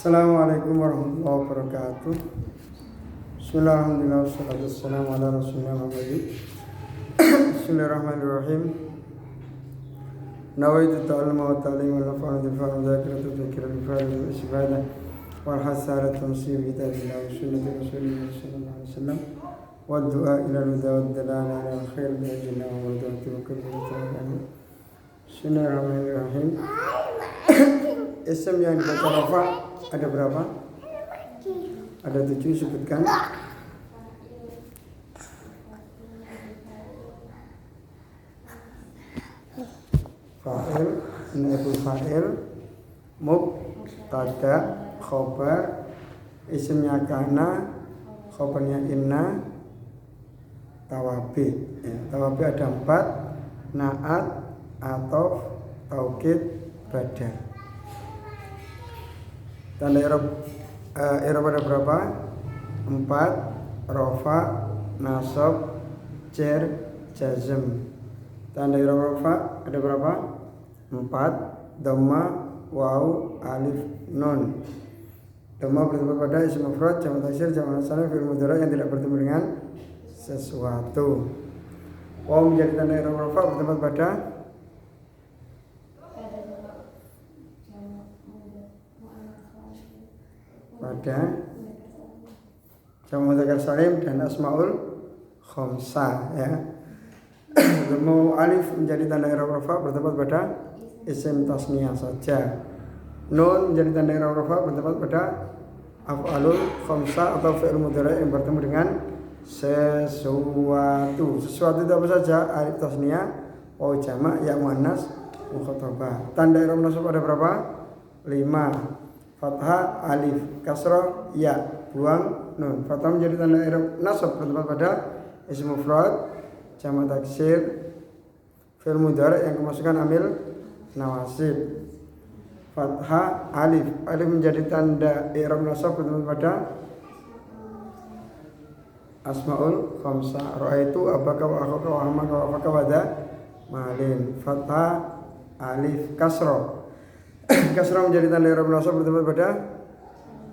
Assalamualaikum warahmatullahi wabarakatuh. Bismillahirrahmanirrahim. Wassalatu wassalamu ala rasulillah Muhammadin. Bismillahirrahmanirrahim. Nawaitu ta'alluma wa ta'lima wa nafa'ana bil fahmi wa dzakiratu dzikra bil fahmi wa istifadah wal hasala tamsir bi kitabillah wa sunnati rasulillah sallallahu alaihi wasallam wa du'a ila al-huda wa dalala ala khair bi ajna wa wadatu wa kabiratu. Bismillahirrahmanirrahim. Isim yang dibaca rafa ada berapa? Ada 7, sebutkan. Fa'il, naibul fa'il, mubtada, khobar, isimnya kana, khobarnya inna, tawabi. Tawabi ada 4, naat, atof, taukid, badal. Tanda i'rab ada berapa? 4, rafa, nasab, jar, jazm. Tanda i'rab rafa ada berapa? 4, dhamma, waw, alif, nun. Dhamma bertemu pada isim mufrad, jamak taksir, jamak salim, fi'il mudhari yang tidak bertemu dengan sesuatu. Waw menjadi tanda i'rab rafa bertempat pada jamak mudzakkar salim dan asmaul khamsah ya. Mau alif menjadi tanda i'rab rafa bertempat pada isim tasniyah saja. Nun menjadi tanda i'rab rafa bertempat pada af'alul khamsah atau fi'il mudhari yang bertemu dengan sesuatu. Sesuatu itu apa saja? Alif tasniyah, waw jamak, ya muannas, mukhatabah. Tanda i'rab nasab ada berapa? 5. Fathah, alif, kasrah, ya, buang, nun. Fathah menjadi tanda i'rab nasab bertempat pada isim mufrad, jamak taksir, fi'il mudhari yang kemasukan amil nawasib. Fathah, alif, alif menjadi tanda i'rab nasab bertempat pada asmaul khamsah. Ra'aitu abaka wa akhaka wa hamaka wa afaka wa da malin. Fathah, alif, kasrah. Kasrah menjadi tanda i'rab nasab bertempat pada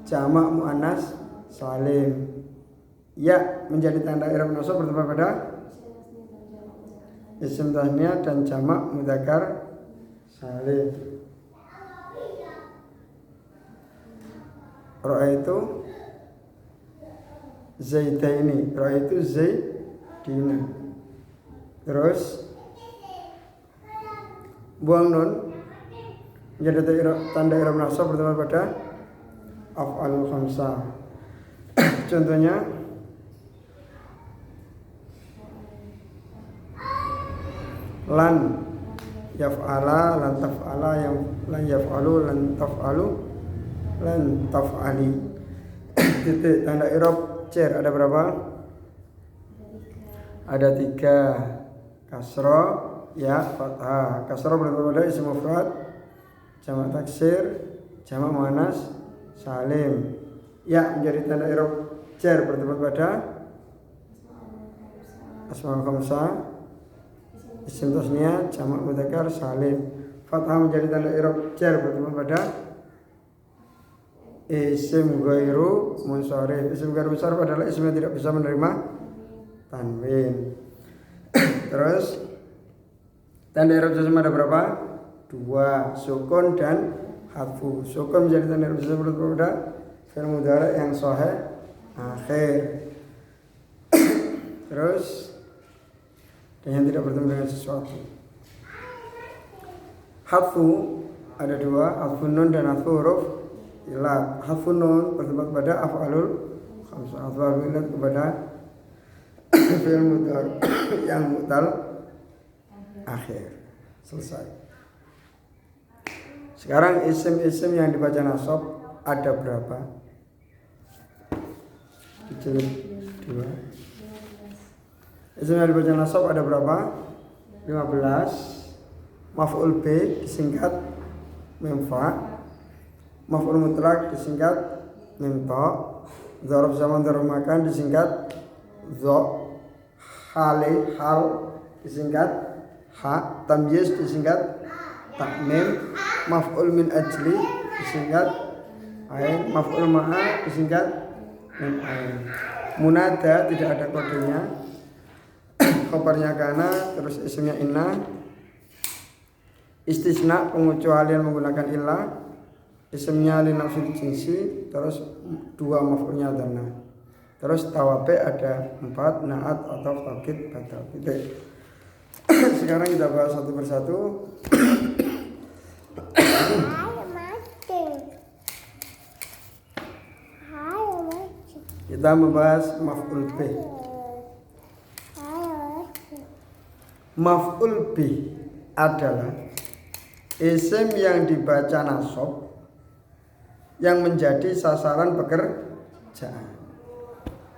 jamak muannas salim. Ya menjadi tanda i'rab nasab bertempat pada isim tasniyah dan jamak mudzakkar salim. Ra'aitu zaidaini, ra'aitu zaidina. Terus buang nun menjadi tanda i'rab nasab bertempat pada af'alul khamsah. Contohnya lan yaf'ala, lan taf'ala, yang lan yaf'alu, lan taf'alu, lan taf'ali. Titik tanda i'rab jar ada berapa? Ada 3. Kasrah, ya, fathah. Kasrah bertempat pada isim mufrad, jamak taksir, jamak muannas salim. Ya menjadi tanda i'rab jar bertempat pada asmaul khamsah, isim tasniyah, jamak mudzakkar salim. Fathah menjadi tanda i'rab jar bertempat pada isim ghairu munsharif. Isim ghairu munsharif adalah isim yang tidak bisa menerima tanwin. Terus tanda i'rab jazm ada berapa? 2, sukun dan hadfu. Sukun menjadi tanda i'rab jazm bertempat pada fi'il mudhari yang shahih akhir. Terus dan yang tidak bertemu dengan sesuatu. Hadfu ada 2, hadfu nun dan hadfu huruf ilat. Hadfu nun bertempat pada af'alul khamsah, hadfu huruf ilat kepada fi'il mudhari yang mu'tal akhir. Selesai. Sekarang isim-isim yang dibaca nasab ada berapa? Dijilid 2. Isim yang dibaca nasab ada berapa? 15. Maf'ul bi disingkat mim fa. Maf'ul mutlak disingkat mim ta. Dzaraf zaman dzaraf makan disingkat dha. Hale hal disingkat ha. Tamyiz disingkat takmim. Maf'ul min ajli disingkat ain. Maf'ul ma'a disingkat mim ain. Munada tidak ada kodenya. Khabarnya kana, terus isimnya inna. Istisna pengecualian menggunakan illah. Isimnya li nafsil jinsi, terus 2 maf'ulnya dhanna. Terus tawabe ada 4, naat atau taukid batal. Sekarang kita bahas satu persatu. Kita membahas maf'ul bih. Maf'ul bih adalah isim yang dibaca nasab yang menjadi sasaran pekerjaan.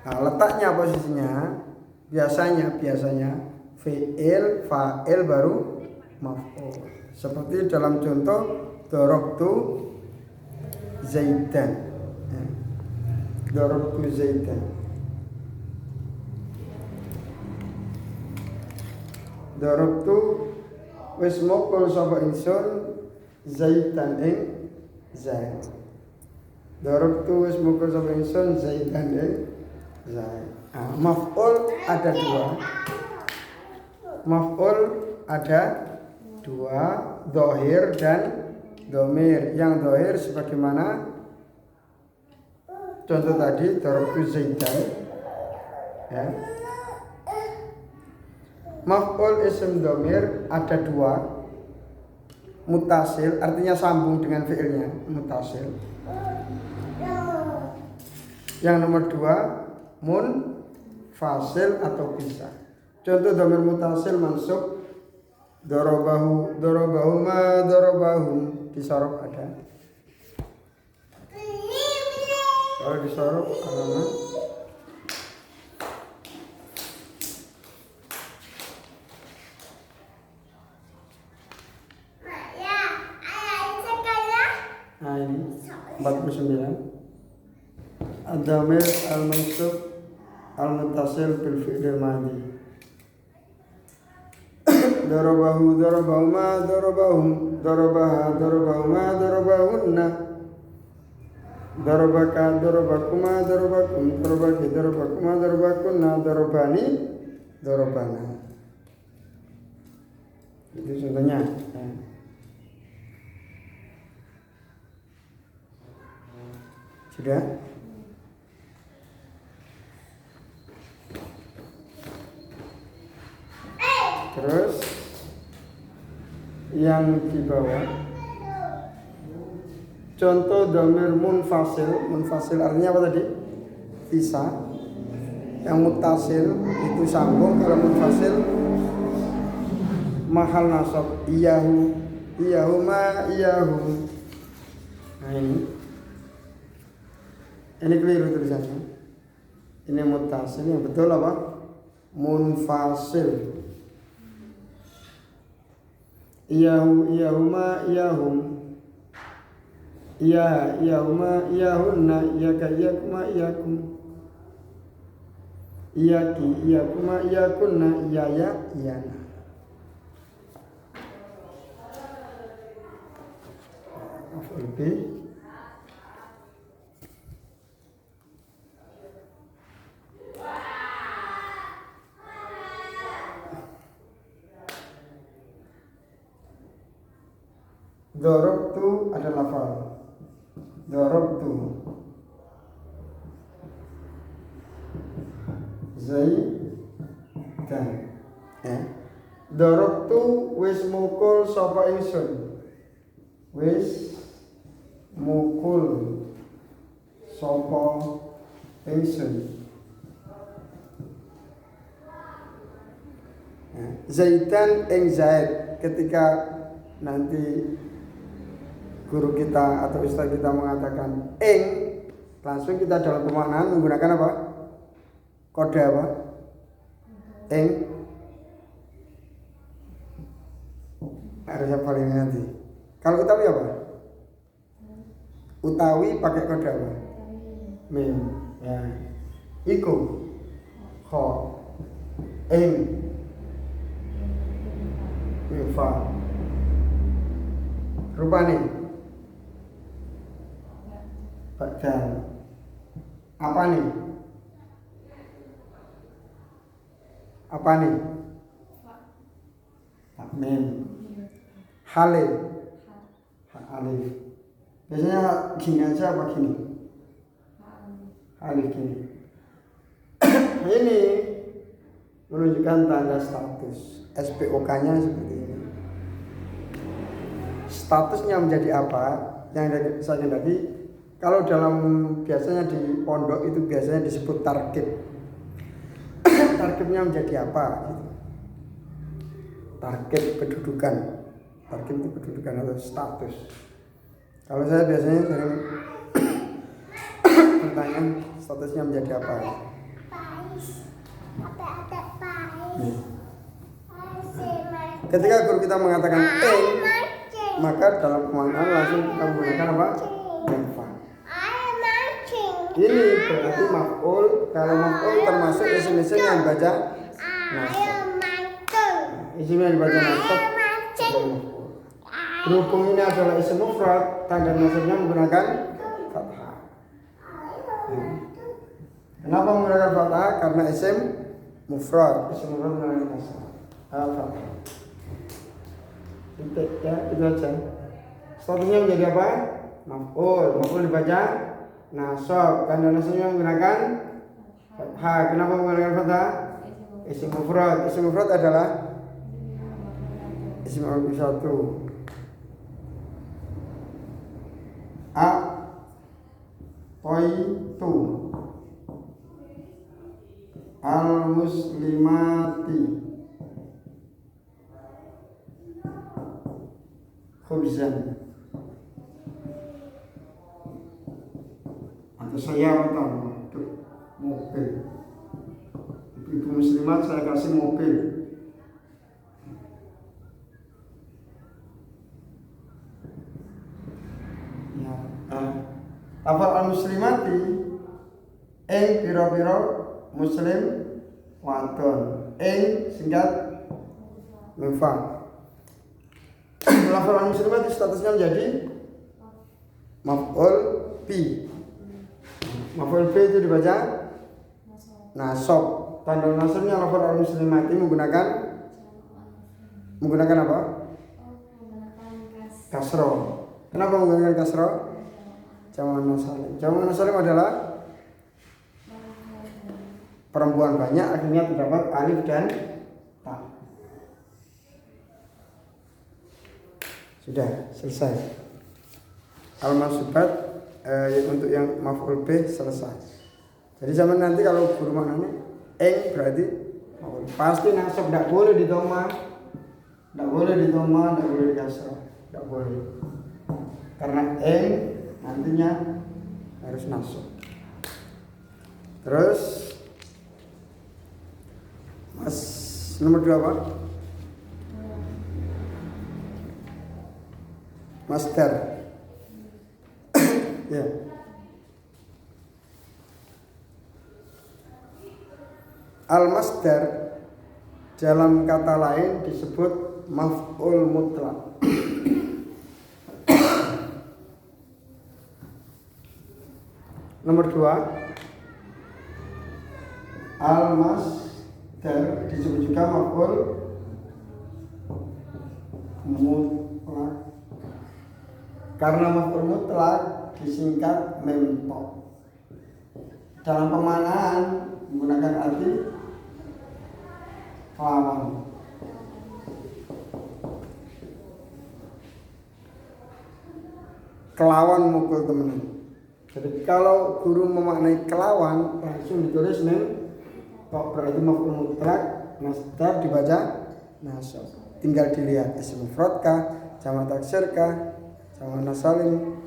Nah, letaknya posisinya biasanya fi'il, fa'il baru maf'ul. Seperti dalam contoh darabtu Zaidan. Darabtu Zaidan. Darabtu wis mokol sapa ingsun Zaidan ing Zaid. Darabtu wis mokol sapa ingsun Zaidan ing Zaid. Maf'ul ada 2. Maf'ul ada 2, dhohir dan dhamir. Yang dhohir sebagaimana contoh tadi darabtu Zaidan, ya. Maf'ul isim dhamir ada 2, mutasil artinya sambung dengan fi'ilnya, mutasil. Yang nomor 2 munfasil atau pisah. Contoh dhamir mutasil mansub darabahu, darabahuma, darabahum. Disorof ada. Kalau disorof alamat ini 49. Ad-dhamir al-mansub al-muttasil bil fi'il madhi. Darabahu, darabahuma, darabahum, darabaha, darabahuma, darabahunna, darabaka, darabakuma, darabakum, darabaki, darabakuma, darabakunna, darabani, darabana. Itu contohnya. Sudah? Terus yang di bawah contoh dhamir munfasil. Munfasil artinya apa tadi? Pisah. Yang mutasil itu sambung. Kalau munfasil mahal nasab iyahu, iyahuma, iyahu. Nah ini keliru tulisannya. Ini mutasil, yang betul apa? Munfasil. Iyahu, iyahuma, iyahum. Iya, iyahuma, iyahunna, iyaka, iyakuma, iyakum. Iyaki, iyakuma, iyakunna, iyaya, iyana. Maf'ul bih. Darabtu ada lafal. Darabtu Zaidan. Darabtu wis mukul sapa ingsun. Wis mukul sapa ingsun. Zaidan ing Zaid. Ketika nanti guru kita atau ustaz kita mengatakan ing, langsung kita dalam pemaknaan menggunakan apa? Kode apa? Ing. Harus hafal ini nanti. Kalau utawi apa? Utawi pakai kode apa? Mim. Ya. Iku. Kho. Ing. Fa. Badal. Apa nih? Apa nih? Mim. Halil. Alif. Biasanya gini aja apa gini? Alif gini. Ini menunjukkan tanda status. SPOK-nya seperti ini. Statusnya menjadi apa? Yang saya tadi, kalau dalam biasanya di pondok itu biasanya disebut tarkib. Tarkibnya menjadi apa? Tarkib kedudukan. Tarkib itu kedudukan atau status. Kalau saya biasanya sering bertanya statusnya menjadi apa? Ketika guru kita mengatakan maka dalam kemaknaan langsung kita menggunakan apa? Menfa. Ini berarti maf'ul. Kalau maf'ul termasuk isim-isim yang dibaca nasab. Isim yang dibaca nasab. Berhubung ini adalah isim mufrad, tanda nasabnya menggunakan fathah. Kenapa menggunakan fathah? Karena isim mufrad. Isim mufrad menggunakan nasab. Fathah. Ya, itu aja. Statusnya menjadi apa? Maf'ul. Maf'ul dibaca nasab. Tanda nasabnya menggunakan fathah. Kenapa menggunakan fathah? Isim mufrad. Isim mufrad adalah isim mufrad satu. Aqaitu al-muslimati khubzan. Atau saya untuk mobil. Ibu muslimat saya kasih mobil. Lafal al-muslimati ing pira-pira muslim wadon ing singkat menfa. Lafal al-muslimati statusnya menjadi maf'ul bi. Maf'ul bi itu dibaca nasab. Tanda nasabnya lafal al-muslimati menggunakan apa? Kasro. Kenapa menggunakan kasro? Jamak salim. Jamak salim adalah perempuan banyak, akhirnya terdapat alif dan ta. Sudah selesai. Al-mansubat untuk yang maf'ul bih selesai. Jadi zaman nanti kalau guru maknanya berarti pasti nasab, tidak boleh ditoma, tidak boleh di kasrah, tidak boleh. Karena nantinya harus nasab. Terus Mas nomor 2 apa? Masdar. Ya. Al-masdar dalam kata lain disebut maf'ul mutlaq. Nomor 2, al-masdar disebut juga maf'ul mutlaq. Karena maf'ul mutlaq disingkat memtok. Dalam pemaknaan menggunakan arti kelawan. Kelawan mukul temenan. Jadi kalau guru memaknai kelawan langsung ditulis kok berarti maf'ul mutlaq, masdar dibaca nasab. Tinggal dilihat isim mufrad kah, jamak taksir kah, jamak nasalim.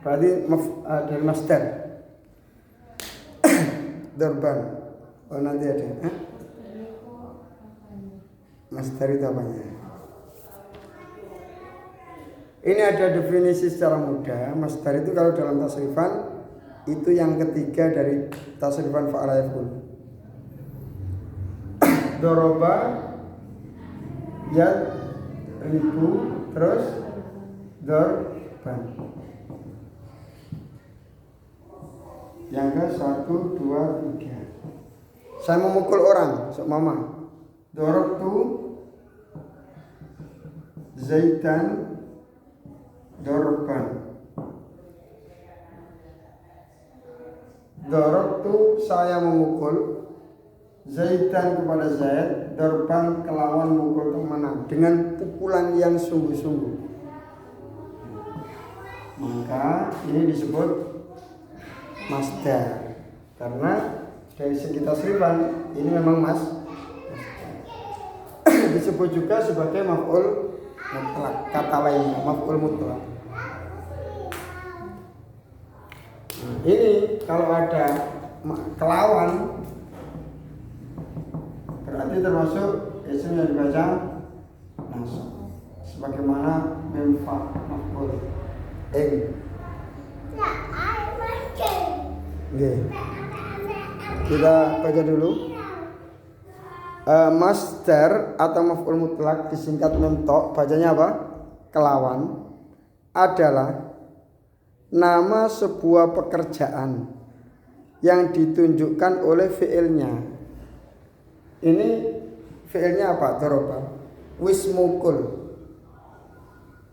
Berarti dari masdar. Dorban. Oh nanti ada. Masdar itu apanya? Ini ada definisi secara mudah. Masdar itu kalau dalam tasrifan itu yang ketiga dari tasrifan fa'ala yaf'ul. Doroba ribu, terus dorban. Yang ke 1, 2, 3. Saya memukul orang, mama. Dorobtu Zaidan dorban. Dorobtu saya memukul Zaidan kepada Zaid dorban kelawan mukul temanam dengan pukulan yang sungguh-sungguh. Maka ini disebut masdar karena dari segi tasrifan ini memang disebut juga sebagai maf'ul mutlak, kata lainnya maf'ul mutlak. Ini kalau ada kelawan berarti termasuk isim yang dibaca nasab sebagaimana memfa maf'ul kita baca dulu. Masdar atau maf'ul mutlak disingkat mentok, bacanya apa? Kelawan, adalah nama sebuah pekerjaan yang ditunjukkan oleh fi'ilnya. Ini fi'ilnya apa? Doroba, wismukul.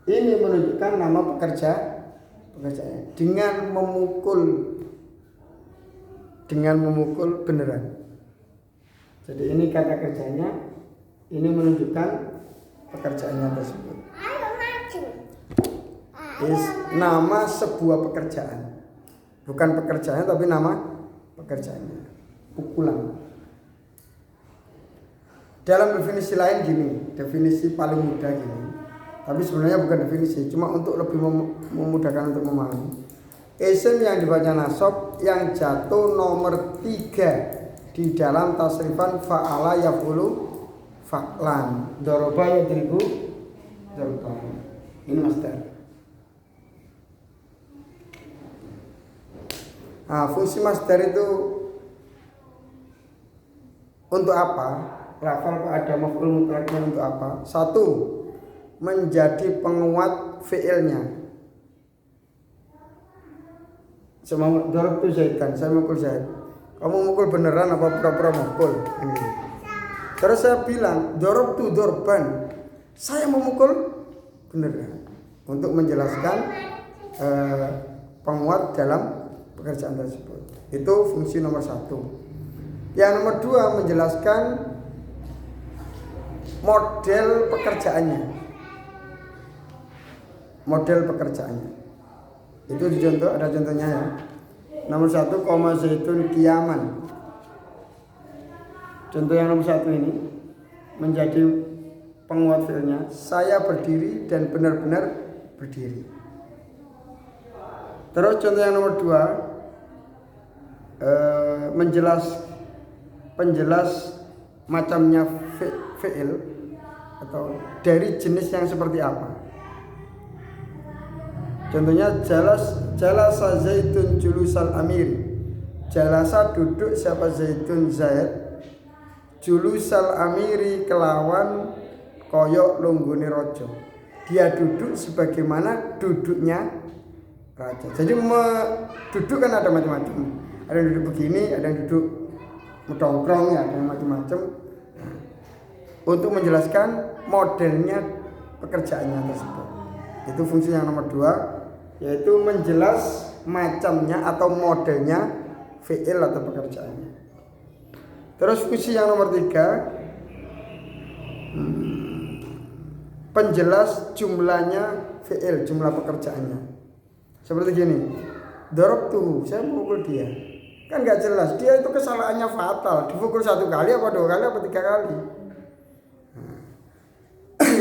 Ini menunjukkan nama pekerjaannya dengan memukul beneran. Jadi ini kata kerjanya, ini menunjukkan pekerjaannya tersebut. Nama sebuah pekerjaan, bukan pekerjaannya tapi nama pekerjaannya, pukulan. Dalam definisi lain gini, definisi paling mudah gini, tapi sebenarnya bukan definisi, cuma untuk lebih memudahkan untuk memahami. Isim yang dibaca nasab yang jatuh nomor 3 di dalam tasrifan fa'ala yaf'ulu fa'lan, doroba yadribu dorban. Ini masdar. Nah, fungsi masdar itu untuk apa? Lafal ada maf'ul mutlaknya untuk apa? 1, menjadi penguat fi'ilnya. Semua dorab itu Zaidan, saya mukul Zaid. Kamu mukul beneran apa pura-pura mukul? Ini. Terus saya bilang dorab itu dorban, saya memukul beneran untuk menjelaskan penguat dalam pekerjaan tersebut. Itu fungsi nomor 1. Yang nomor 2 menjelaskan model pekerjaannya. Model pekerjaannya. Itu dicontoh, ada contohnya ya. Nomor 1, koma zaitun kiaman. Contoh yang nomor 1 ini menjadi penguat fi'ilnya. Saya berdiri dan benar-benar berdiri. Terus contoh yang nomor 2, penjelas macamnya fi'il atau dari jenis yang seperti apa. Contohnya jalasa zaitun julusal amir. Jalasa duduk siapa Zaitun Zaid. Julusal amiri kelawan koyok longgone rojo. Dia duduk sebagaimana duduknya raja. Jadi duduk kan ada macam-macam. Ada yang duduk begini, ada yang duduk mendongkrong ya, ada yang macam-macam. Untuk menjelaskan modelnya pekerjaannya tersebut. Itu fungsi yang nomor 2, yaitu menjelas macamnya atau modelnya fi'il atau pekerjaannya. Terus fungsi yang nomor 3, penjelas jumlahnya fi'il, jumlah pekerjaannya. Seperti gini, darabtuhu, saya memukul dia. Kan gak jelas, dia itu kesalahannya fatal, dipukul 1 kali apa 2 kali apa 3 kali.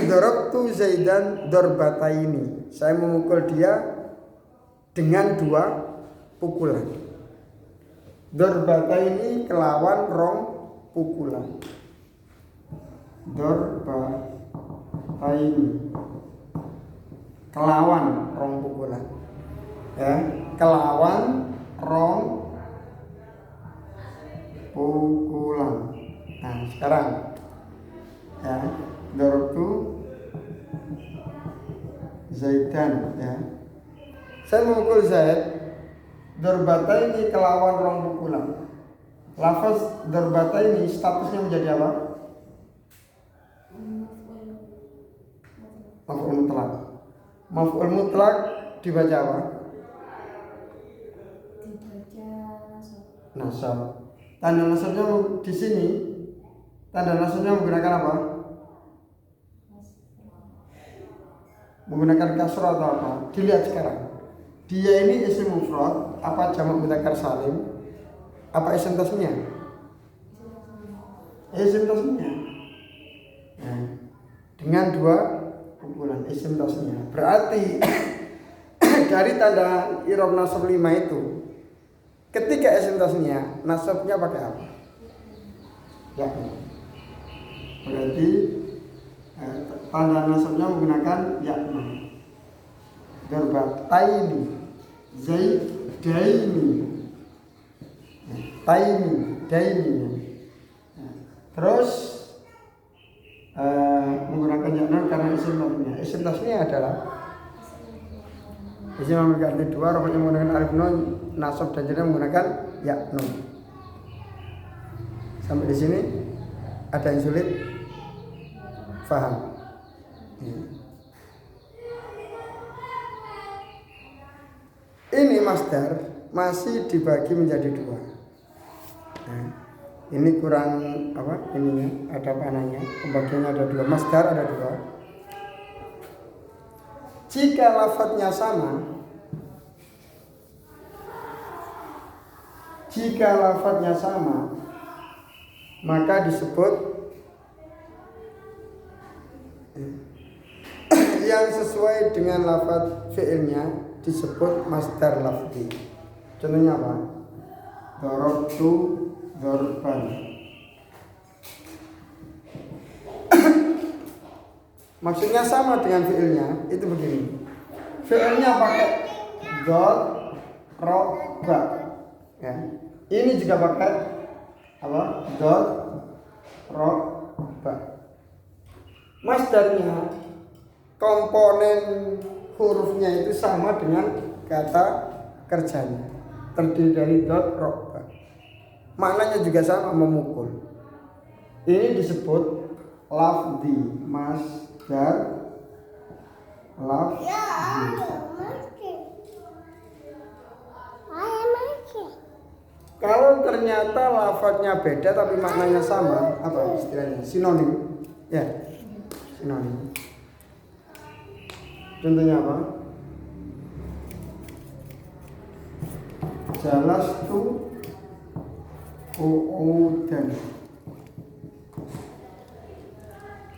Darabtu Zaidan darbataini, saya memukul dia dengan 2 pukulan. Darbataini kelawan rong pukulan. Darbataini kelawan rong pukulan. Ya, kelawan rong pukulan. Nah, sekarang ya, darabtu Zaidan ya. Saya memukul Zaid. Dorbata ini kelawan rong pukulan. Lafaz dorbata ini statusnya menjadi apa? Maf'ul mutlak. Maf'ul mutlak dibaca apa? Dibaca Nasab. Tanda nasabnya di sini. Tanda nasabnya menggunakan apa? Menggunakan kasrah atau apa? Dilihat sekarang. Dia ini isim mufrad, apa jamak mudzakkar salim? Apa isim tasnya? Isim tasnya. Nah, dengan dua pukulan isim tasnya. Berarti dari tanda i'rab nasab 5 itu, ketika isim tasnya, nasabnya pakai apa? Ya. Berarti tanda nasabnya menggunakan yakna. Dorbataini, zaidaini, taini, daini. Terus menggunakan yakna karena isim tasnya. Isim tasnya adalah isim memiliki arti dua, rofanya menggunakan alif nun, nasab dan jadi menggunakan yakna. Sampai di sini ada yang sulit paham? Ini masdar masih dibagi menjadi dua. Nah, ini kurang apa? Ininya ada panahnya. Pembagiannya ada dua. Masdar ada dua. Jika lafadznya sama, maka disebut yang sesuai dengan lafadz fi'ilnya disebut masdar lafzi. Contohnya apa? Darabtu darban. Maksudnya sama dengan fi'ilnya, itu begini. Fi'ilnya pakai dot, ro, ba. Ya. Ini juga pakai apa? Dot, ro, ba. Masdarnya komponen hurufnya itu sama dengan kata kerjanya, terdiri dari dot, ro, ba. Maknanya juga sama, memukul. Ini disebut lafzi, masdar lafzi. Kalau ternyata lafadznya beda tapi maknanya sama, apa istilahnya? Sinonim. Ya, sinonim. Contohnya apa? Jalastu qu'udan.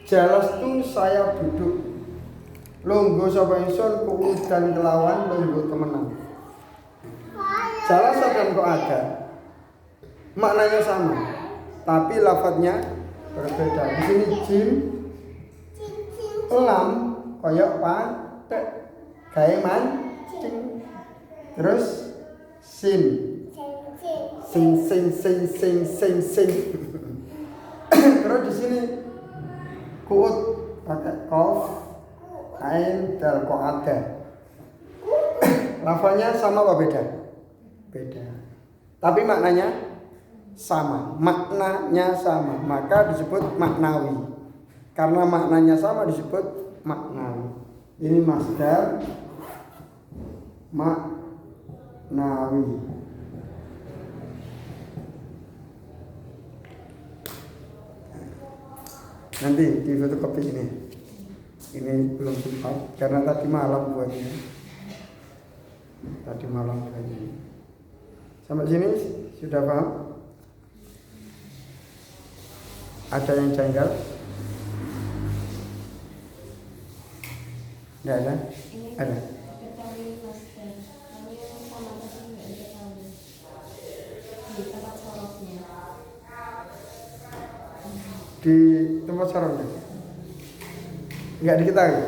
Jalastu saya duduk. Lungguh sapa ingsun qu'udan kelawan lungguh temenan. Jalas dan kok ada. Maknanya sama, tapi lafadznya berbeda. Di sini jim, lam, koyok patek, gawe mancing. Terus sin, sing. Terus di sini kuut pakai kof, ain, dal, kok ada. Lafadznya sama apa beda? Beda. Tapi maknanya sama, maka disebut maknawi. Karena maknanya sama disebut maknawi. Ini masdar maknawi. Nanti di fotokopi ini. Ini belum sempat karena tadi malam buatnya. Sampai sini sudah paham? Ada yang janggal? Tidak ada? Ada. Di tempat sarungnya? Enggak diketahui.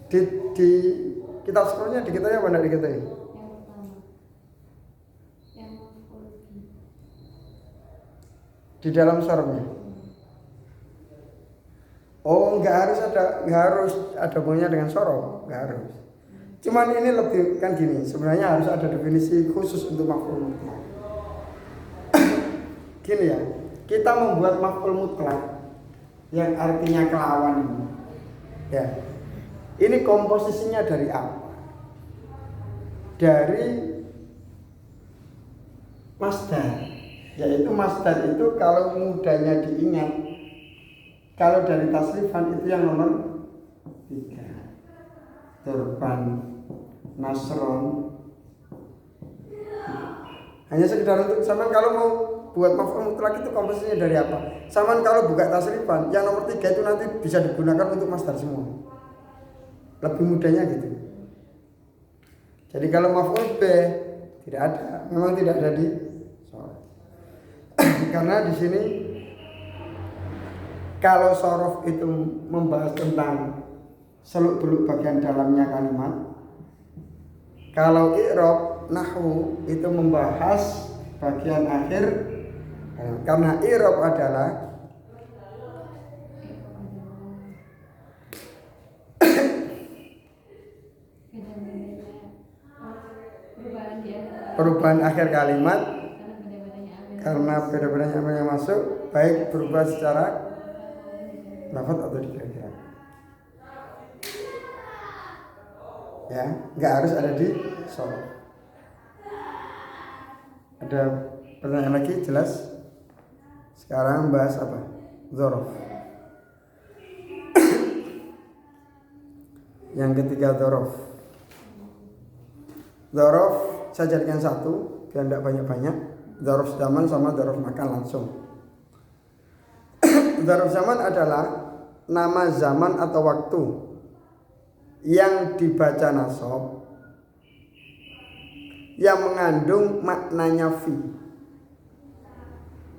Di kitab sekolahnya diketahui apa enggak diketahui? Di dalam sarungnya. Oh, nggak harus ada hubungannya dengan sorof, nggak harus. Cuman ini lebih kan gini, sebenarnya harus ada definisi khusus untuk maf'ul mutlak. Gini ya, kita membuat maf'ul mutlak yang artinya kelawan ini. Ya. Ini komposisinya dari apa? Dari masdar. Yaitu masdar itu kalau mudahnya diingat, kalau dari tasrifan itu yang nomor 3. Turban, nasron. Hanya sekedar untuk sama kalau mau buat maf'ul mutlak itu komposisinya dari apa? Sama kalau buka tasrifan, yang nomor 3 itu nanti bisa digunakan untuk masdar semua. Lebih mudahnya gitu. Jadi kalau maf'ul B tidak ada, memang tidak ada di sorof. Karena di sini kalau sorof itu membahas tentang seluk-beluk bagian dalamnya kalimat, kalau i'rab nahwu itu membahas bagian akhir. Karena i'rab adalah perubahan akhir kalimat, karena beda-bedanya apa yang masuk, baik berubah secara lafaz atau dikira-kira. Ya, nggak harus ada di sorof. Ada pertanyaan lagi? Jelas? Sekarang bahas apa? Dzaraf. Yang ketiga dzaraf. Dzaraf saya jadikan satu biar tidak banyak-banyak. Dzaraf zaman sama dzaraf makan langsung. Dzaraf zaman adalah nama zaman atau waktu yang dibaca nasab yang mengandung maknanya fi.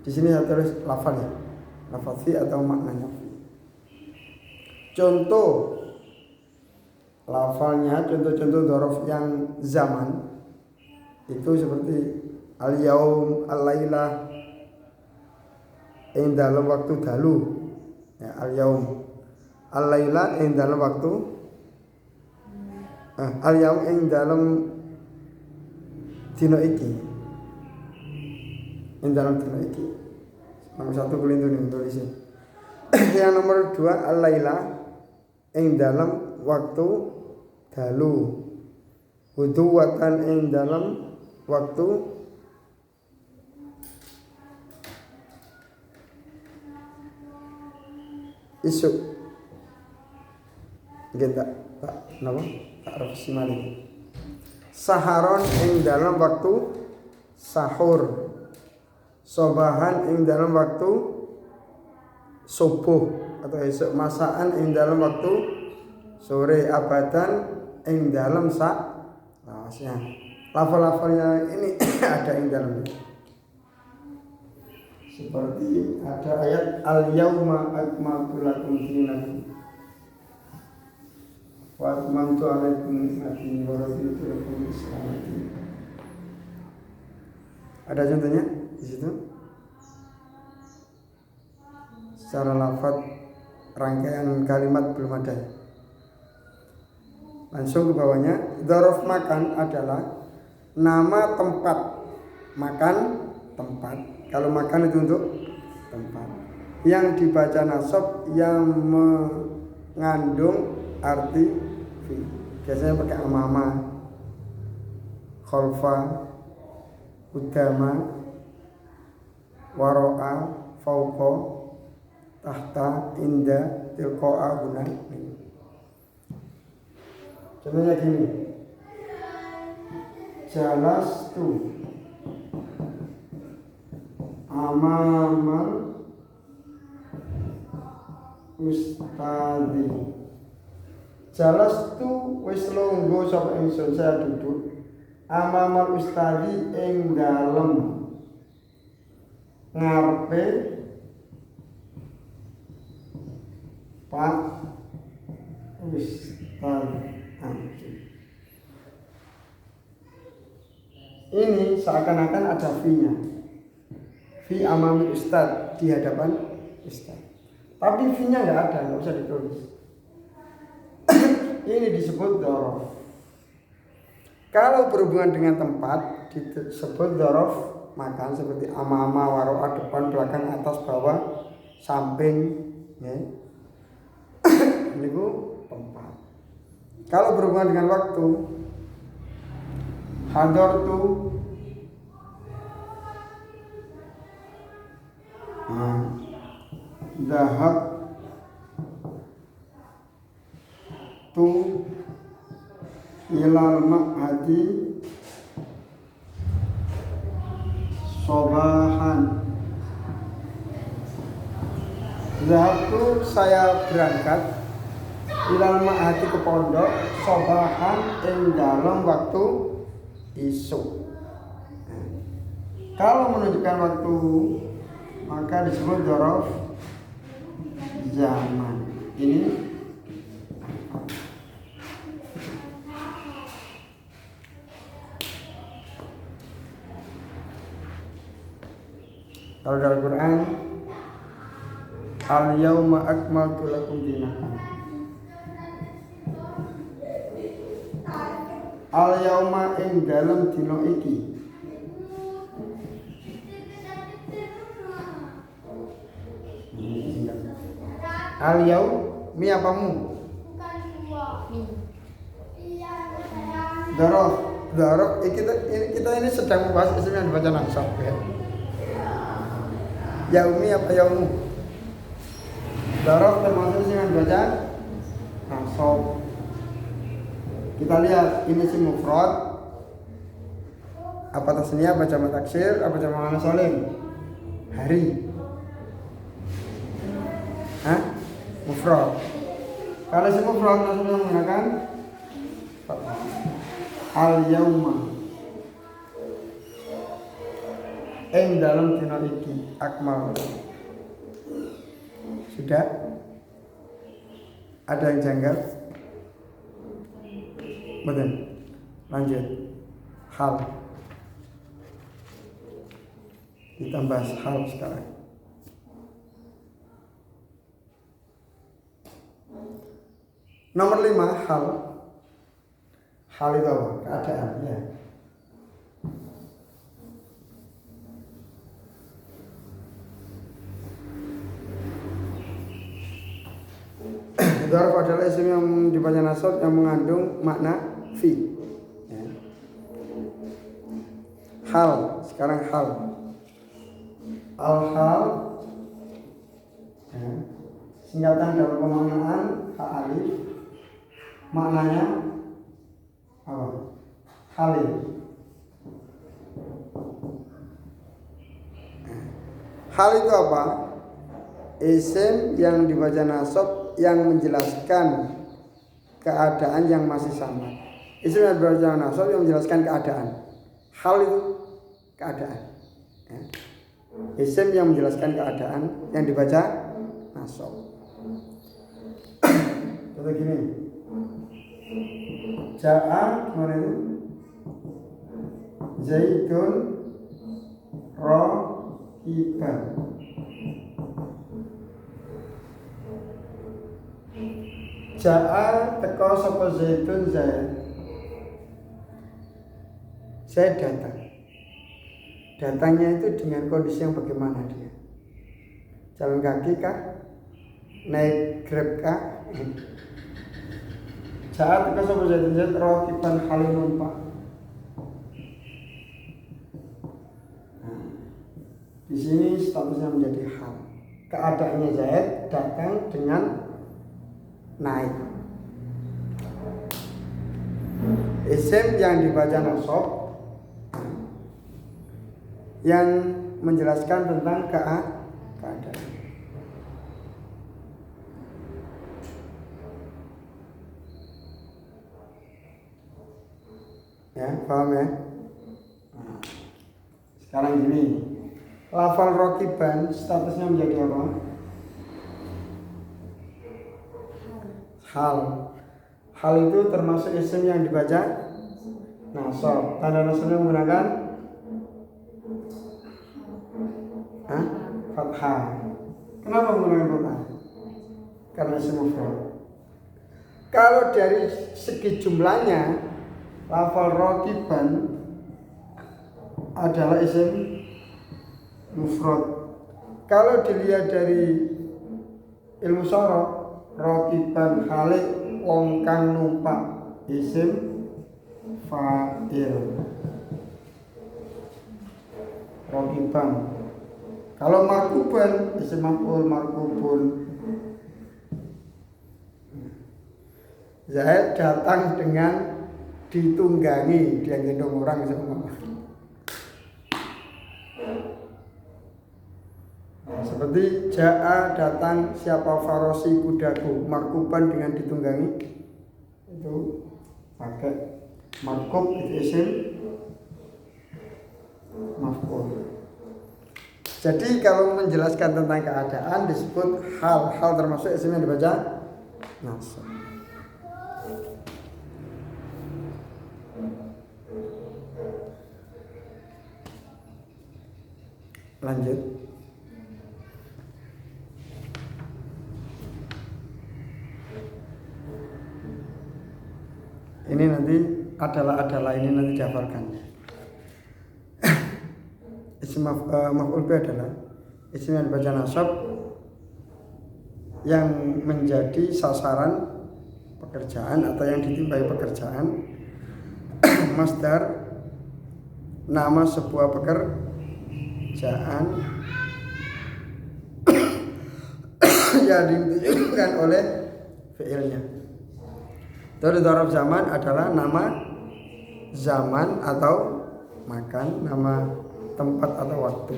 Di sini saya tulis lafal ya, lafal fi atau maknanya fi. Contoh lafalnya, contoh-contoh dzaraf yang zaman itu seperti al-yaum, al-lailah, yang dalam waktu dalu, ya, al-yaum, al-lailah yang dalam waktu, al-yaum yang dalam dino iki, yang dalam dino iki. Nomor 1 kulintu nih tulisnya. Yang nomor 2 al-lailah yang dalam waktu dalu, huduwatan yang dalam waktu isuk. Kita tak nama tak revisi malih. Saharon yang dalam waktu sahur, sobahan yang dalam waktu subuh atau esok, masaan yang dalam waktu sore, abadan yang dalam lawasnya. Lafal-lafalnya ini ada yang dalamnya. Seperti ada ayat al-yauma akmaltu lakum dinakum wa atmamtu alaikum ni'mati wa raditu lakum al-Islam. Ada contohnya di situ. Secara lafaz rangkaian kalimat belum ada. Langsung ke bawahnya. Dzaraf makan adalah nama tempat. Makan tempat. Kalau makan itu untuk tempat. Yang dibaca nasab yang mengandung arti fi. Biasanya pakai amama, khalfa, udama, waro'a, fauqa, tahta, inda, tilqa'a, guna. Contohnya gini. Jalastu amamal ustadi. Jalastu wis longgo sapa ingsun, saya duduk amamal ustadi ing dalem ngarepe Pak Ustadi. Ini seakan-akan ada fi-nya. Fi amami ustad, di hadapan ustad. Tapi V-nya nggak ada, nggak usah ditulis. Ini disebut dzaraf. Kalau berhubungan dengan tempat disebut dzaraf makan, seperti ama-ama, waro'a, depan, belakang, atas, bawah, samping, ya. Ini tempat. Kalau berhubungan dengan waktu, hadartu, dahab tu ilal ma'hadi sobahan. Dahab tu saya berangkat, ilal ma'hadi ke pondok, sobahan ing dalam waktu isuk. Kalau menunjukkan waktu maka disebut dzaraf zaman. Ini kalau dalam Quran, al-yauma akmaltu lakum dinakum. Al-yauma ing dalam dina iki. Al-yaum mi apamu? Dzaraf kita ini sedang membahas isim yang dibaca nasab ya. Yaumi apa yaumu? Dzaraf termasuk isim yang dibaca nasab. Kita lihat ini isim mufrad, apa tasniyah, apa jamak taksir, apa jamak muannas salim? Hari. Mufrad. Kalau isim mufrad nasabnya menggunakan al-yauma. Dalam dina iki akmal. Sudah? Ada yang janggal? Betul. Lanjut. Hal. Kita bahas hal sekarang. Nomor 5, hal. Hal itu apa? Keadaan ya. Dzaraf adalah isim yang dibaca nasab yang mengandung makna fi. Ya. Hal, sekarang hal. Al-hal ya. Singkatan dalam pemaknaan alif. Maknanya apa? Halil. Hal itu apa? Isim yang dibaca nasab yang menjelaskan keadaan yang masih sama. Isim yang dibaca nasab yang menjelaskan keadaan. Hal itu keadaan. Ya. Isim yang menjelaskan keadaan yang dibaca nasab. Contoh gini. Ja'a gimana itu? Zaidun raqiban. Ja'a teko sapa Zaidun Zaid. Zaid datang. Datangnya itu dengan kondisi yang bagaimana dia? Jalan kaki kah? Naik Grab kah? Saat kita sama Zaid raqiban halin numpak. Di sini statusnya menjadi hal. Keadaannya Zaid datang dengan naik. Isim yang dibaca nasab yang menjelaskan tentang keadaan. Ya, paham ya? Nah, sekarang gini, lafal raqiban statusnya menjadi apa? Hal. Hal itu termasuk isim yang dibaca nasab. Tanda nasabnya menggunakan fathah. Kenapa menggunakan fathah? karena isim mufrad. Kalau dari segi jumlahnya, lafal raqiban adalah isim mufrad. Kalau dilihat dari ilmu sharaf, raqiban khalik wong kang numpak isim fa'il. Raqiban. Kalau markuban isim maf'ul markubun. Zaid datang dengan ditunggangi, dia gendong orang semua. Seperti ja'a datang siapa farosi kudaku, markuban dengan ditunggangi itu pakai markub itu isim maf'ul. Jadi kalau menjelaskan tentang keadaan disebut hal termasuk isim yang dibaca nasab. Lanjut. Ini nanti adalah ini nanti dihafalkan. Isim maf'ul bi adalah isim yang dibaca nasab yang menjadi sasaran pekerjaan atau yang ditimbai pekerjaan. Masdar nama sebuah pekerjaan yang ditunjukkan oleh fi'ilnya. Terus dzaraf zaman adalah nama zaman atau makan, nama tempat atau waktu.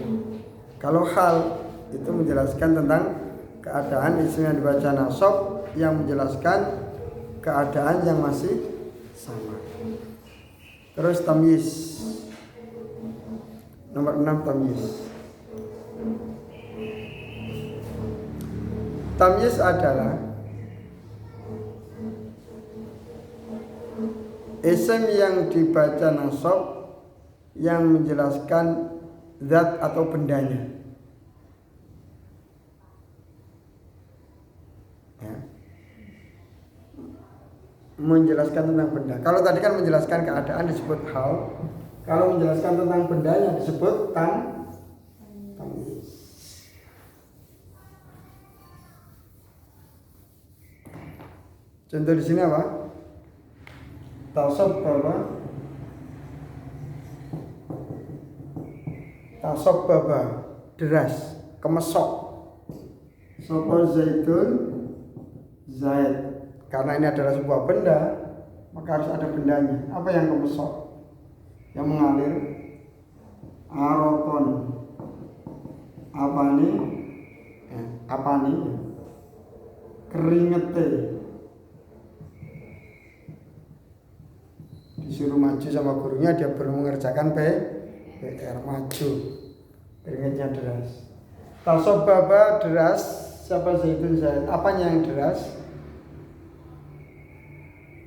Kalau hal itu menjelaskan tentang keadaan, isim yang dibaca nasab yang menjelaskan keadaan yang masih sama. Terus tamyiz. Nomor 6 tamyiz. Tamyiz adalah isim yang dibaca nasab yang menjelaskan zat atau bendanya. Ya. Menjelaskan tentang benda. Kalau tadi kan menjelaskan keadaan disebut hal. Kalau menjelaskan tentang bendanya disebut tamyiz. Contoh di sini apa? Tasabbaba deras, kemesok. Sapa zaitun zaid. Karena ini adalah sebuah benda, maka harus ada bendanya. Apa yang kemesok? Yang mengalir. Arokon. Apa nih? Keringete. Disuruh maju sama gurunya, dia belum mengerjakan PR, maju, keringetnya deras. Tasabbaba deras, siapa zaitun zaid? Apanya yang deras?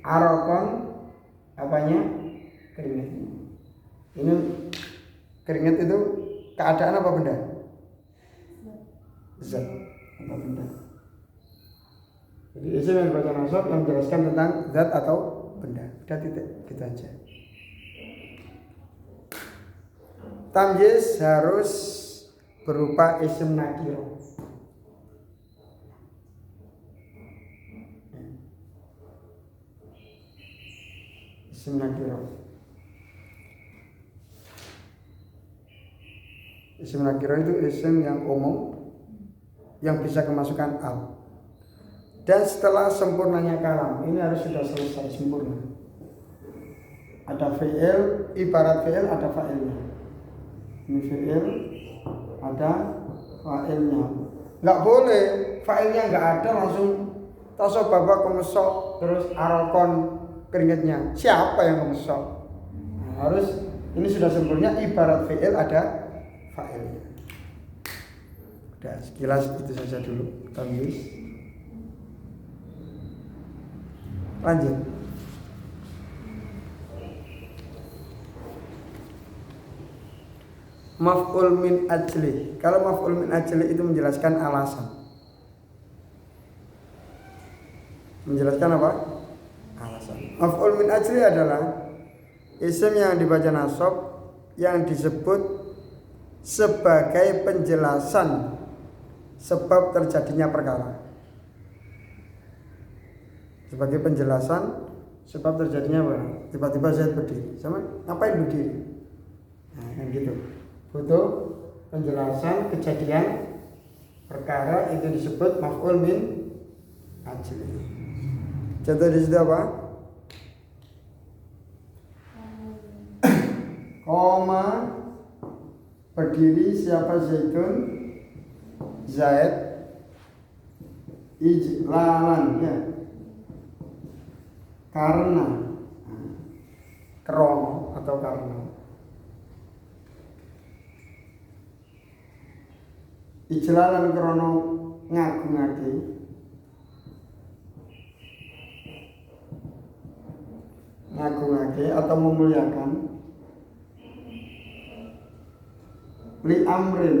Arokon, apanya? Keringet. Ini keringet itu keadaan apa benda? Zat apa benda? Jadi isim yang dibaca nasab yang menjelaskan tentang zat atau benda. Udah titik, gitu aja. Tamyiz harus berupa isim nakiro. Isim nakiro. Isim nakiro itu isim yang umum yang bisa kemasukan al. Dan setelah sempurnanya kalam, ini harus sudah selesai sempurna. Ada fi'il, ibarat fi'il ada fa'ilnya. Ini fi'il, ada fa'ilnya. Nggak boleh fa'ilnya nggak ada langsung tasabbaba kemesok terus arokon keringetnya. Siapa yang kemesok? Nah, harus ini sudah sempurna ibarat fi'il ada fa'ilnya. Udah sekilas itu saja dulu tamyiz. Lanjut. Maf'ul min ajli. Kalau maf'ul min ajli itu menjelaskan alasan. menjelaskan apa? Alasan. Maf'ul min ajli adalah isim yang dibaca nasab yang disebut sebagai penjelasan sebab terjadinya perkara. Sebagai penjelasan sebab terjadinya apa? Tiba-tiba Zaid berdiri. Sama ngapain berdiri? Nah, kan gitu. Butuh penjelasan kejadian perkara, itu disebut maf'ul min ajli. Contoh di situ apa? Koma berdiri siapa Zaidun? Zaid ijlalan ya. Karena krono atau karena ijlalan krono ngagungake atau memuliakan li amrin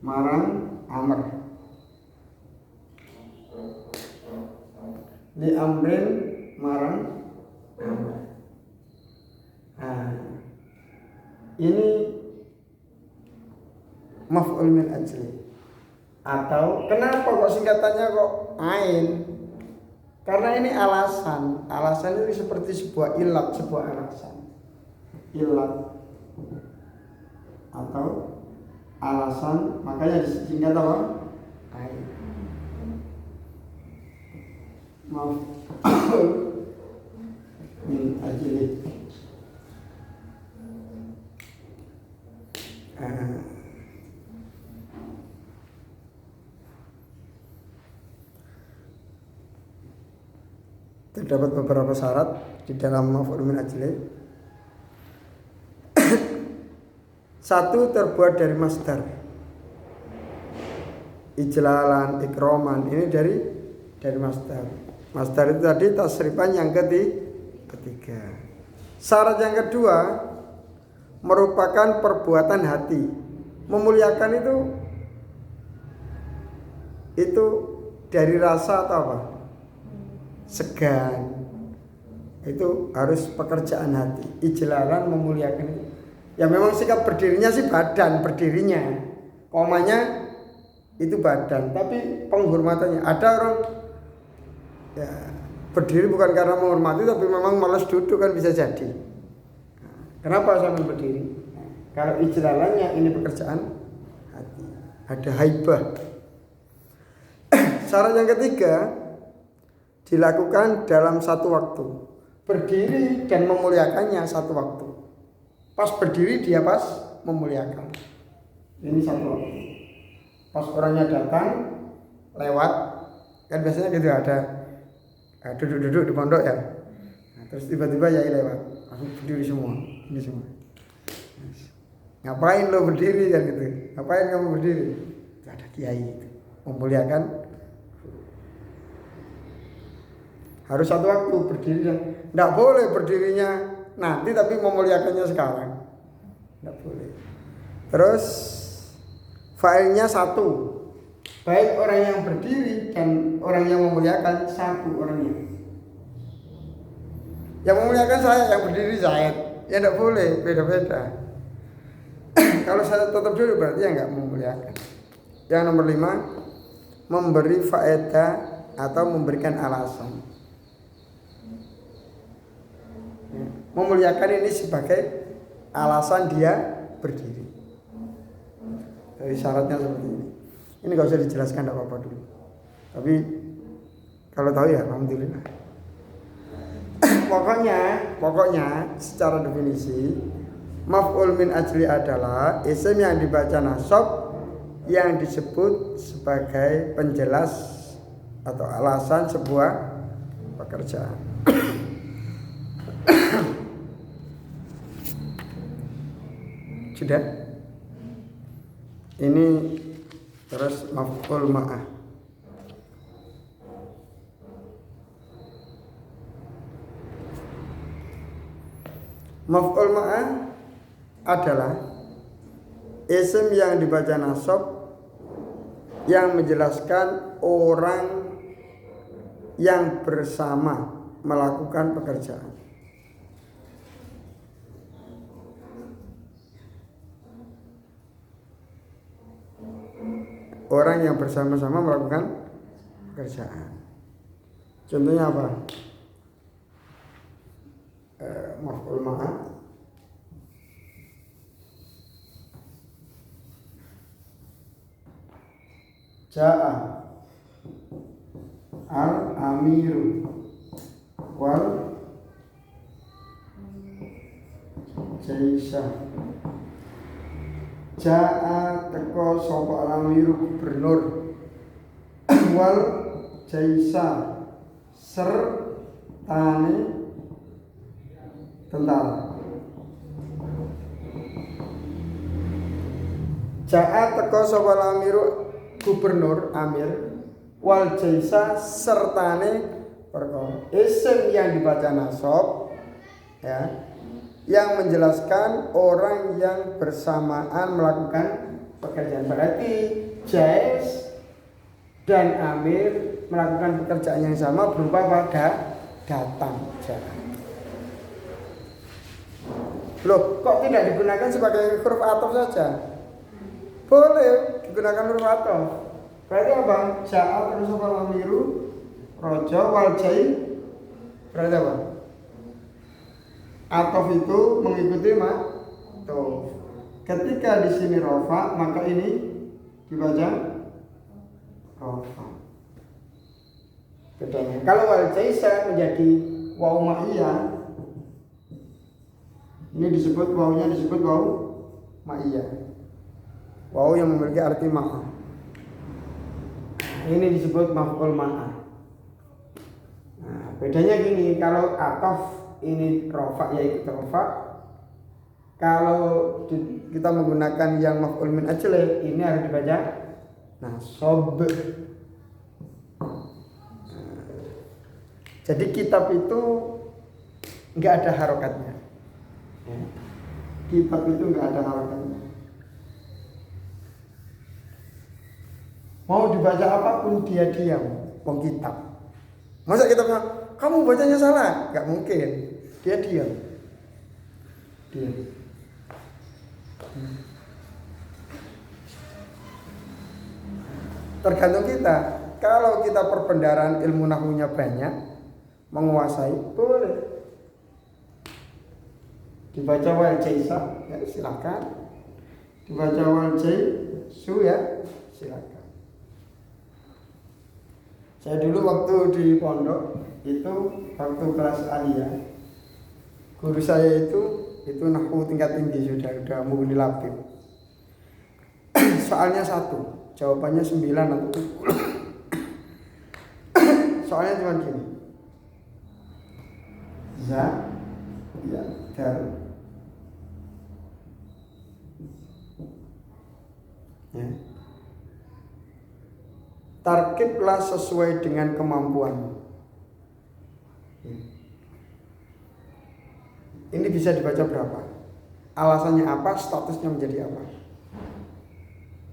marang amr, li amrin marang amr. Nah, ini maf'ul min ajli. Atau kenapa kok singkatannya kok ain? Karena ini alasan. Alasan itu seperti sebuah ilat, sebuah alasan. Ilat atau alasan, makanya disingkat apa? Ain. Maf'ul min ajli. Terdapat beberapa syarat di dalam maf'ul min ajli. Satu, terbuat dari masdar. Ijlalan, ikroman, ini dari masdar. Masdar itu tadi tasrifan yang ketiga. Syarat yang kedua, merupakan perbuatan hati. Memuliakan itu dari rasa atau apa? Segan. Itu harus pekerjaan hati. Ijlalan, memuliakan itu. Ya memang sikap berdirinya sih badan berdirinya. Komanya itu badan, tapi penghormatannya. Ada orang ya berdiri bukan karena menghormati, tapi memang malas duduk, kan bisa jadi. Kenapa sampai berdiri? Kalau ijlalannya ini pekerjaan hati, ada haibah. Syarat yang ketiga, dilakukan dalam satu waktu. Berdiri dan memuliakannya satu waktu. Pas berdiri dia pas memuliakan. Ini satu waktu. Pas orangnya datang lewat, kan biasanya gitu ada duduk-duduk di pondok ya. Nah, terus tiba-tiba yai lewat, langsung berdiri semua, ini semua. Ngapain lo berdiri kan gitu? Ngapain kamu berdiri? Ada kiai itu memuliakan. Harus satu waktu berdiri, dan tidak boleh berdirinya nanti tapi memuliakannya sekarang. Tidak boleh. Terus failnya satu. Baik orang yang berdiri dan orang yang memuliakan satu orangnya. Yang memuliakan saya, yang berdiri Zaid. Ya tidak boleh, beda-beda. Kalau saya tetap dulu berarti ya nggak memuliakan. Yang nomor 5, memberi faedah atau memberikan alasan. Memuliakan ini sebagai alasan dia berdiri. Dari syaratnya seperti ini. Ini gak usah dijelaskan, tidak apa-apa dulu. Tapi kalau tahu ya alhamdulillah. Pokoknya secara definisi maf'ul min ajli adalah isim yang dibaca nasab yang disebut sebagai penjelas atau alasan sebuah pekerjaan. Sudah? Ini terus maf'ul ma'ah. Maf'ul ma'ah adalah isim yang dibaca nasab yang menjelaskan orang yang bersama melakukan pekerjaan. Orang yang bersama-sama melakukan pekerjaan. Contohnya apa? Maf'ul ma'ah. Ja'a al-amiru wal jaisa. Ja'a teko sapa al-amiru gubernur wal jaisa sertane tentara. Ja'a teko sapa al-amiru gubernur amir wal jaisa sertane perkara. Isim yang dibaca nasab ya, yang menjelaskan orang yang bersamaan melakukan pekerjaan. Berarti jais dan amir melakukan pekerjaan yang sama berupa pada datang. Loh, kok tidak digunakan sebagai huruf ataf saja? Boleh digunakan huruf ataf. Berarti apa? Ja'a terus apa lamiru rojo wal jai. Berarti apa? Ataf itu mengikuti ma'tuf. Ketika di sini rofa, maka ini dibaca rofa. Bedanya. Kalau wal jaisa menjadi waw ma'iyah, ini disebut wawnya disebut waw ma'iyah. Waw yang memiliki arti ma'ah. Ini disebut maf'ul ma'ah. Nah, bedanya gini, kalau ataf ini rofa ya ikut rofa. Kalau kita menggunakan yang maf'ul min ajli, ini harus dibaca nasab. Jadi kitab itu nggak ada harokatnya. Kitab itu nggak ada harokatnya. Mau dibaca apapun dia diam, kitab. Masa kita bilang, kamu bacanya salah? Gak mungkin. Dia diam. Tergantung kita. Kalau kita perbendaharaan ilmu nahwunya banyak, menguasai, boleh dibaca wal jaisa, ya silakan. Dibaca wal jaisu, ya silakan. Saya dulu waktu di pondok itu waktu kelas aliyah, guru saya itu nahwu tingkat tinggi sudah mughni labib. Soalnya 1, jawabannya 9 atau 10. Soalnya cuma gini. Za ya dal ya. Tarkiblah sesuai dengan kemampuanmu. Ini bisa dibaca berapa? Alasannya apa? Statusnya menjadi apa?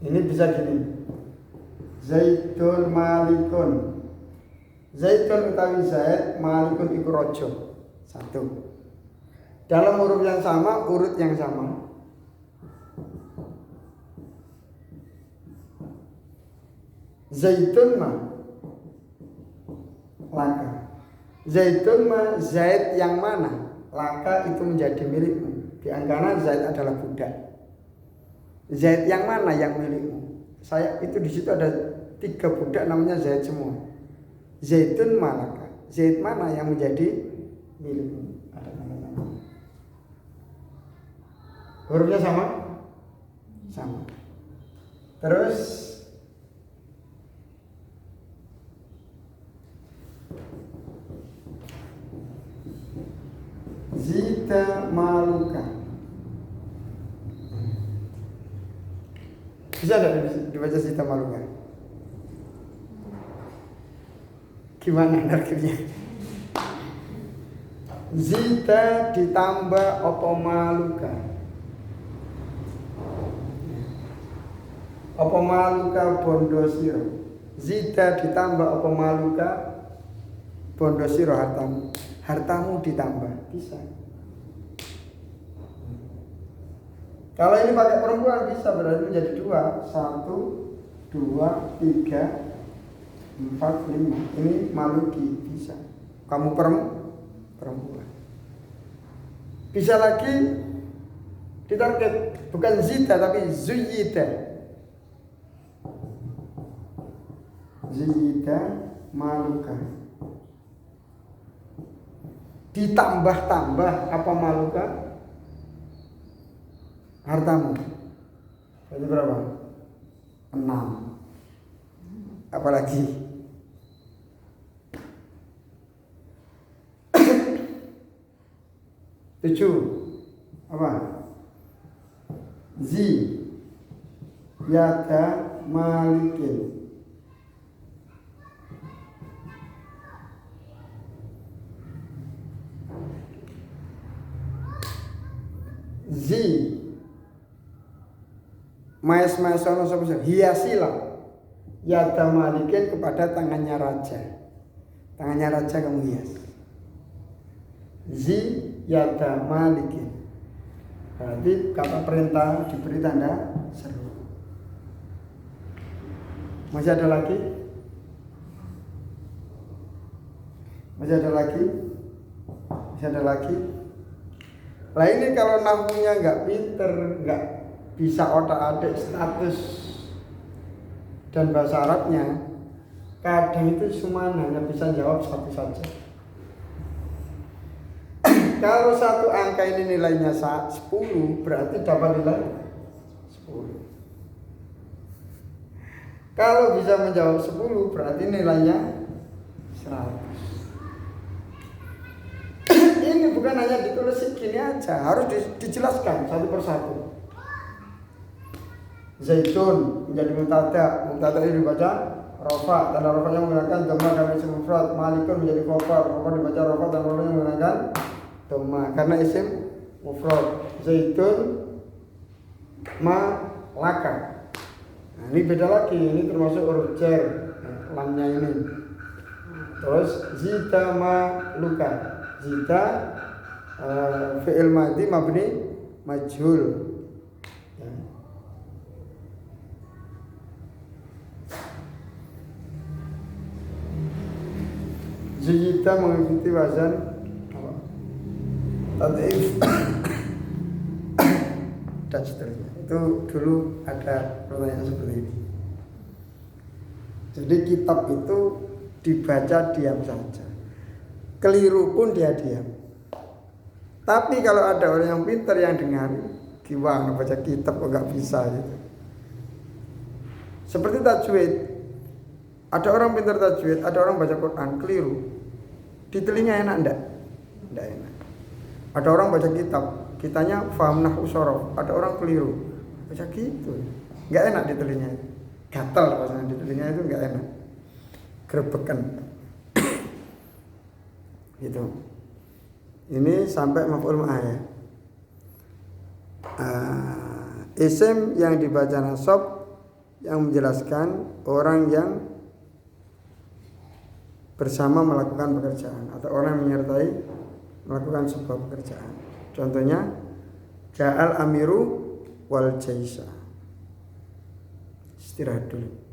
Ini bisa gini. Zaidun malikun. Zaidun utawi Zaid, malikun iku raja. 1. Dalam huruf yang sama, urut yang sama. Zaitun ma laka. Zaitun ma Zaid yang mana? Laka itu menjadi milikmu. Di antara Zaid adalah budak. Zaid yang mana yang milikmu? Saya itu di situ ada 3 budak namanya Zaid semua. Zaitun ma laka. Zaid mana yang menjadi milikmu? Ada nama-nama. Hurufnya sama? Sama. Terus Zita maluka. Bisa tidak dibaca zita maluka? Gimana narkibnya? Zita ditambah apa maluka? Apa maluka bondo sira. Zida ditambah apa maluka bondo sira hartamu. Hartamu ditambah, bisa. Kalau ini pakai perempuan bisa berarti menjadi 2. 1, 2, 3, 4, 5. Ini maluki bisa. Kamu perempuan. Bisa lagi ditarget bukan zita tapi zuyita. Zuyita maluka. Ditambah-tambah apa maluka? Hartamu. Jadi berapa? 6. Apalagi? Tujuh. Apa? Zi yada malikin. Zi maes-maesono sapa hiasilah yada malikin kepada tangannya raja. Tangannya raja kamu hias. Zi yada malikin. Berarti kata perintah diberi tanda seru. Masih ada lagi? Masih ada lagi? Masih ada lagi? Lah ini kalau nahwunya nggak pinter, nggak bisa otak-atik status dan bahasa Arabnya, kadang itu cuma hanya bisa jawab satu saja. Kalau satu angka ini nilainya 10, berarti dapat nilai 10. Kalau bisa menjawab 10, berarti nilainya 100. Ini bukan hanya ditulis segini aja, harus dijelaskan satu persatu. Zaitun menjadi mubtada ini dibaca rofa, tanda rofanya menggunakan dhamma karena isim mufrad. Malikun menjadi khobar dibaca rofa, tanda rofanya menggunakan dhamma karena isim mufrad. Zaitun malaka. Nah, ini beda lagi, ini termasuk huruf jar, lamnya ini. Terus zita maluka. Zita fi'il madhi mabni majhul. Ya. Zita mengikuti wazan tad'if dan seterusnya. Itu dulu ada pertanyaan seperti ini. Jadi kitab itu dibaca diam saja. Keliru pun dia diam. Tapi kalau ada orang yang pintar yang dengar, gimana baca kitab kok nggak bisa gitu. Seperti tajwid. Ada orang pintar tajwid, ada orang baca Quran keliru. Di telinga enak enggak? Enggak enak. Ada orang baca kitab, kitanya faham nahwu shorof, ada orang keliru. Baca gitu. Enggak enak di telinga. Gatal rasanya di telinga itu enggak enak. Grebekan. Gitu. Ini sampai maf'ul ma'ah ya. Isim yang dibaca nasab yang menjelaskan orang yang bersama melakukan pekerjaan atau orang yang menyertai melakukan sebuah pekerjaan. Contohnya ja'al amiru wal jaisa. Istirahat dulu.